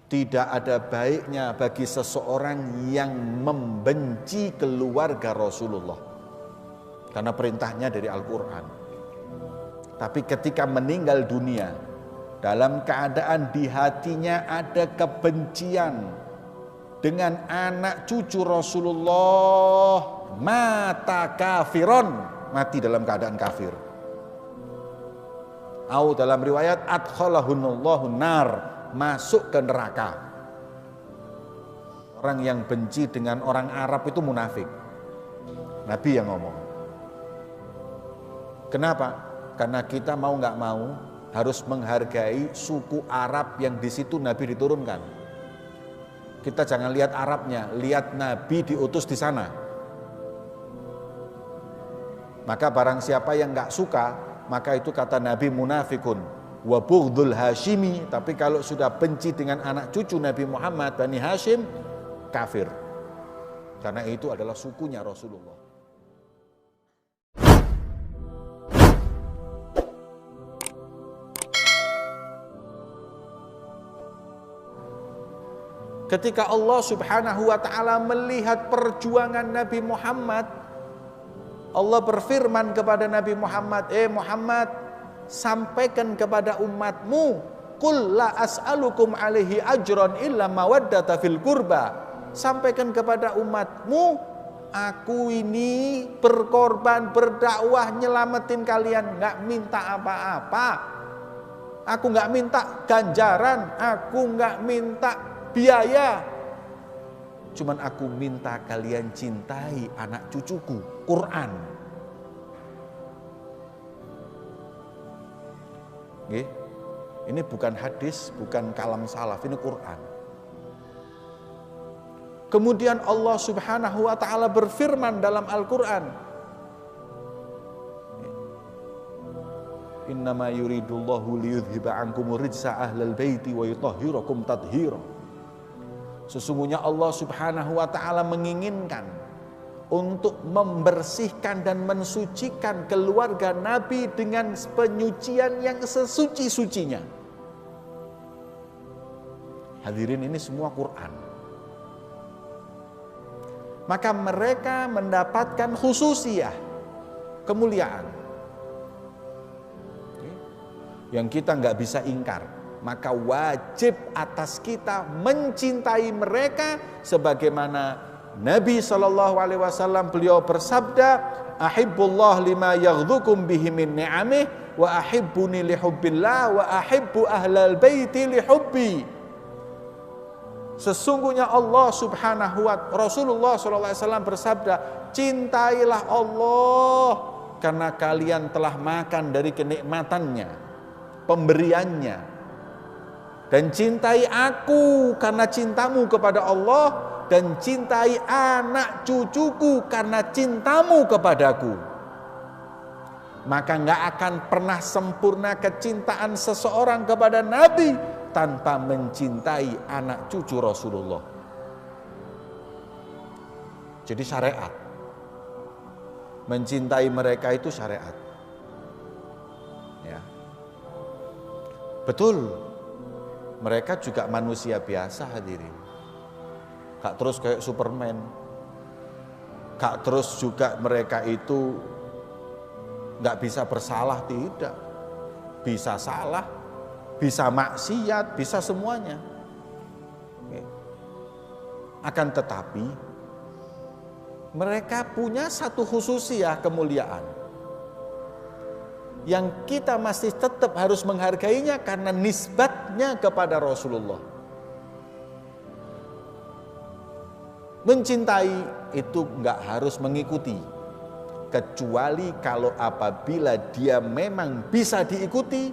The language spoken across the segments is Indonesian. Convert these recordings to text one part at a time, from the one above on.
Tidak ada baiknya bagi seseorang yang membenci keluarga Rasulullah, karena perintahnya dari Al-Quran. Tapi ketika meninggal dunia, dalam keadaan di hatinya ada kebencian dengan anak cucu Rasulullah, mata kafiron, mati dalam keadaan kafir. Au dalam riwayat adkhalahunallahu nar, masuk ke neraka. Orang yang benci dengan orang Arab itu munafik. Nabi yang ngomong. Kenapa? Karena kita mau nggak mau harus menghargai suku Arab yang di situ Nabi diturunkan. Kita jangan lihat Arabnya, lihat Nabi diutus di sana. Maka barang siapa yang nggak suka, maka itu kata Nabi munafikun wa bughdul Hashimi. Tapi kalau sudah benci dengan anak cucu Nabi Muhammad Bani Hashim, kafir. Karena itu adalah sukunya Rasulullah. Ketika Allah Subhanahu wa ta'ala melihat perjuangan Nabi Muhammad, Allah berfirman kepada Nabi Muhammad, Muhammad, sampaikan kepada umatmu, qul la as'alukum alaihi ajran illa mawaddata fil qurba. Sampaikan kepada umatmu, aku ini berkorban, berdakwah, nyelamatin kalian, nggak minta apa-apa. Aku nggak minta ganjaran, aku nggak minta biaya. Cuman aku minta kalian cintai anak cucuku, Quran. Ini bukan hadis, bukan kalam salaf, ini Quran. Kemudian Allah Subhanahu wa ta'ala berfirman dalam Al-Quran, innama yuridullahu liyudhiba ankumur rijsa ahlal baiti wa yutahhirakum tathira. Sesungguhnya Allah Subhanahu wa ta'ala menginginkan untuk membersihkan dan mensucikan keluarga Nabi dengan penyucian yang sesuci-sucinya. Hadirin, ini semua Quran. Maka mereka mendapatkan khususiyah, kemuliaan yang kita nggak bisa ingkar. Maka wajib atas kita mencintai mereka sebagaimana Nabi SAW beliau bersabda, ahibbullah lima yaghdhukum bihi min ni'amih wa ahibbuni lihubbillah wa ahibbu ahlal baiti lihubbi. Sesungguhnya Allah Subhanahu wa Rasulullah SAW bersabda, cintailah Allah karena kalian telah makan dari kenikmatannya, pemberiannya. Dan cintai aku karena cintamu kepada Allah, dan cintai anak cucuku karena cintamu kepadaku. Maka gak akan pernah sempurna kecintaan seseorang kepada Nabi tanpa mencintai anak cucu Rasulullah. Jadi syariat. Mencintai mereka itu syariat. Ya. Betul. Mereka juga manusia biasa, hadirin. Gak terus kayak Superman. Gak terus juga mereka itu gak bisa bersalah, tidak. Bisa salah, bisa maksiat, bisa semuanya. Akan tetapi mereka punya satu khususiyah kemuliaan yang kita masih tetap harus menghargainya karena nisbatnya kepada Rasulullah. Mencintai itu enggak harus mengikuti, kecuali kalau apabila dia memang bisa diikuti,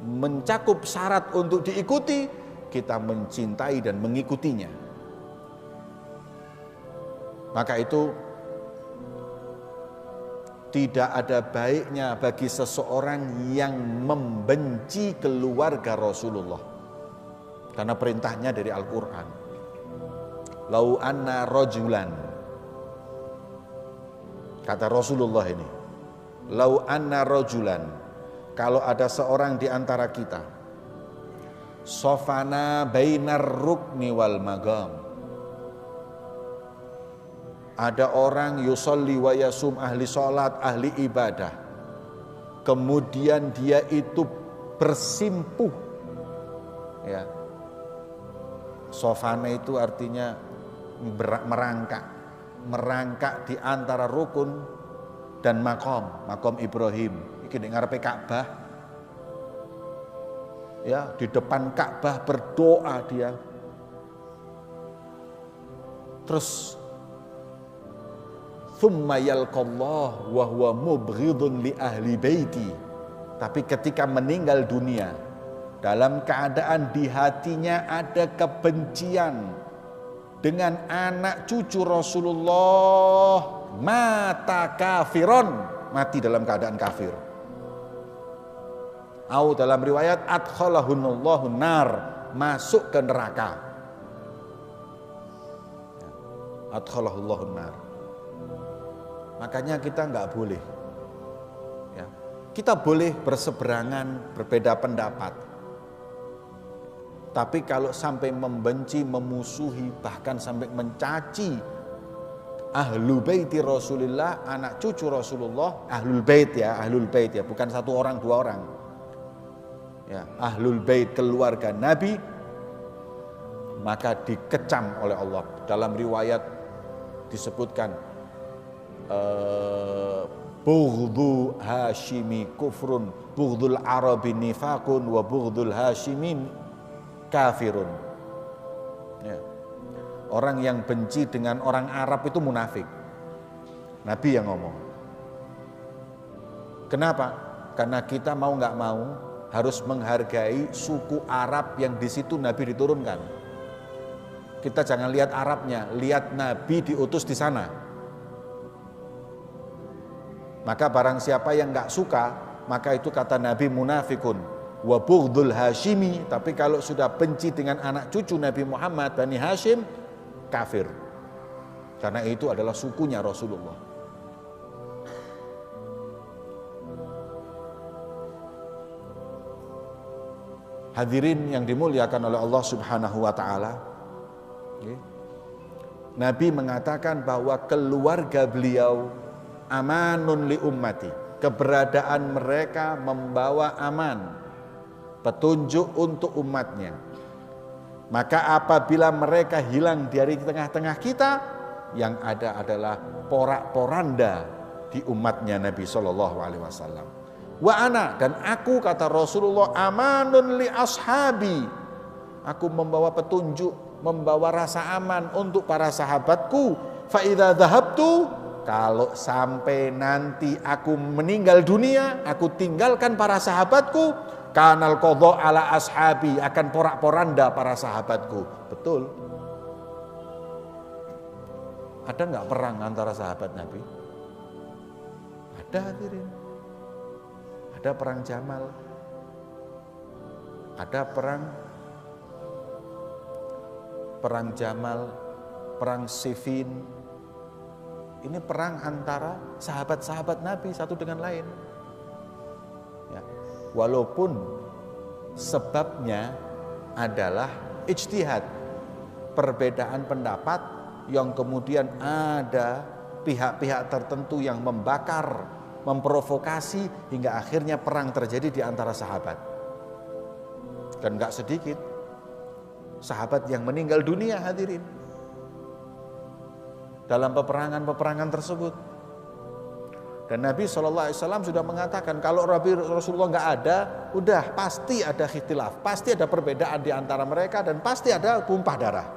mencakup syarat untuk diikuti, kita mencintai dan mengikutinya. Maka itu tidak ada baiknya bagi seseorang yang membenci keluarga Rasulullah, karena perintahnya dari Al-Quran. Lau anna rajulan, kata Rasulullah ini, lau anna rajulan, kalau ada seorang di antara kita, Sofana bainar rukni wal magam. Ada orang yusolli wa yasum, ahli sholat, ahli ibadah. Kemudian dia itu bersimpuh. Ya. Sofana itu artinya merangkak. Merangkak di antara rukun dan makom Ibrahim. Iki ning ngarepe Ka'bah. Ya, di depan Ka'bah berdoa dia. Terus thumma yalqallah wa huwa mubghidun li ahli baiti. Tapi ketika meninggal dunia, dalam keadaan di hatinya ada kebencian dengan anak cucu Rasulullah, mata kafiron, mati dalam keadaan kafir. Au dalam riwayat adkhalahunallahu nar, masuk ke neraka. Adkhalahullahu nar. Makanya kita nggak boleh, ya. Kita boleh berseberangan, berbeda pendapat. Tapi kalau sampai membenci, memusuhi, bahkan sampai mencaci ahlul baiti Rasulullah, anak cucu Rasulullah, ahlul bait ya, bukan satu orang dua orang. Ya, ahlul bait keluarga Nabi, maka dikecam oleh Allah. Dalam riwayat disebutkan bughdhu Hashimi kufrun, bughdul Arabi nifaqun, wa bughdul Hashimin kafirun. Ya. Orang yang benci dengan orang Arab itu munafik. Nabi yang ngomong. Kenapa? Karena kita mau nggak mau harus menghargai suku Arab yang di situ Nabi diturunkan. Kita jangan lihat Arabnya, lihat Nabi diutus di sana. Maka barang siapa yang nggak suka, maka itu kata Nabi munafikun. Wa bughdul Hashimi, tapi kalau sudah benci dengan anak cucu Nabi Muhammad Bani Hashim, kafir. Karena itu adalah sukunya Rasulullah. Hadirin yang dimuliakan oleh Allah Subhanahu wa taala. Nabi mengatakan bahwa keluarga beliau amanun li ummati. Keberadaan mereka membawa aman, petunjuk untuk umatnya. Maka apabila mereka hilang dari tengah-tengah kita, yang ada adalah porak-poranda di umatnya Nabi SAW. Wa ana, dan aku kata Rasulullah, amanun li ashabi. Aku membawa petunjuk, membawa rasa aman untuk para sahabatku. Fa idza dhahabtu, kalau sampai nanti aku meninggal dunia, aku tinggalkan para sahabatku, kanal qadha ala ashabi, akan porak-poranda para sahabatku. Betul. Ada enggak perang antara sahabat Nabi? Ada, hadirin. Ada perang Jamal. Ada perang Jamal, perang Siffin. Ini perang antara sahabat-sahabat Nabi satu dengan lain. Ya. Walaupun sebabnya adalah ijtihad, perbedaan pendapat yang kemudian ada pihak-pihak tertentu yang membakar, memprovokasi hingga akhirnya perang terjadi di antara sahabat. Dan gak sedikit sahabat yang meninggal dunia, hadirin, dalam peperangan tersebut. Dan Nabi SAW sudah mengatakan kalau Rasulullah nggak ada, udah pasti ada ikhtilaf, pasti ada perbedaan di antara mereka dan pasti ada tumpah darah.